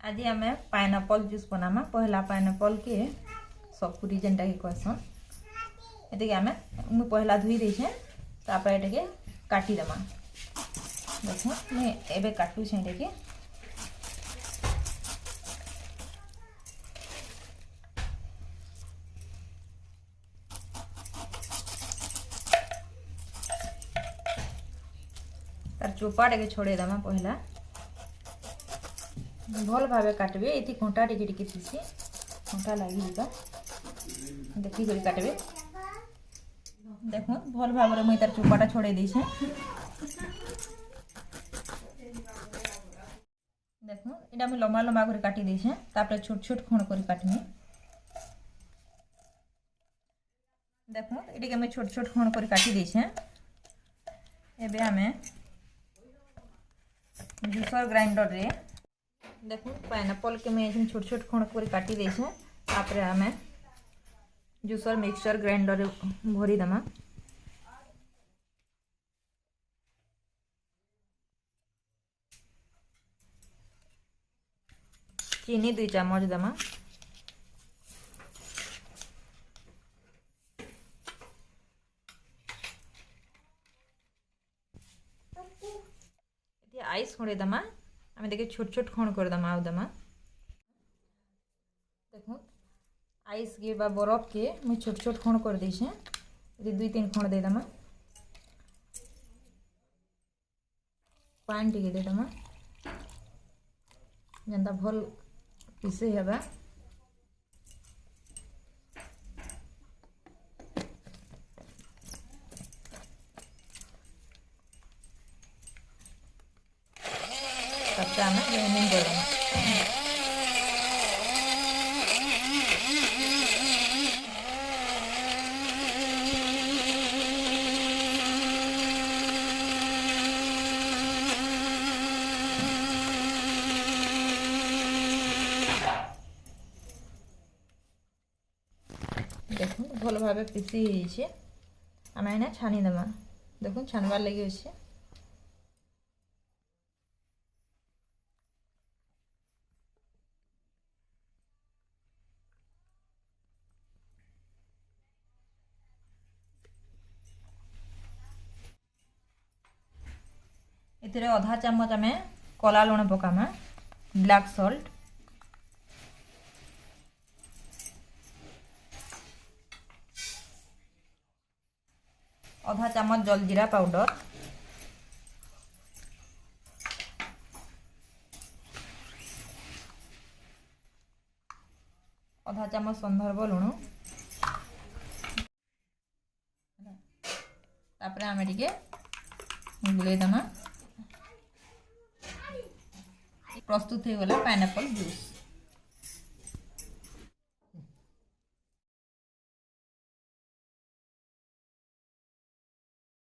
आज आम pineapple juice बनामा। पहला पाइनएप्पल के सपुरी जेनटा कि कहसन ये आम मुझे पहला धुई देछे तापर ये काटिदेमा। देख मुझे काटुचे ये तार चोपा टे छोड़ेदेमा। पहला भल भाव काटबे ये कंटा टिके टिके थी कंटा लगी देखी कर काटबे। देख भल भाव मुझे तार चोपाटा छोड़े देछे। देख यहाँ मुझे लंबा लंबा कर काटी देछे तापर छोट छोट खंड कर काटमी। देख ये मुझे छोट छोट खंड कर काटी देछे। एबे आमे जूसर ग्राइंडर रे देखो पाइनएप्पल के मैं छोट छोट खंड कर काटी देछे तापर आमे जूसर मिक्सचर ग्राइंडर भरी देमा। चीनी 2 चम्मच देमा। आइस खोड़े देमा। आम देखे छोट छोट खंड कर देमा आउ देमा। देखो आइस के बा बरफ के मुझे छोट छोट खंड कर देछे। ये 2-3 खंड दे देमा। पानी टिके दे देमा जेनता भल पिसे हेबा। तब आम ग्राइंडिंग कर देमा। देखो भल भाव पिसी आम एना छानी देमा। देखो छानबार लगे अच्छे इतने आधा चम्मच आम कला लुण पकामा ब्लैक सॉल्ट। आधा चम्मच जलजीरा पाउडर। आधा चम्मच संदर्भ लुण। तापर आम टिके गुलेदेमा। प्रस्तुत हो गला पाइनएप्पल जूस।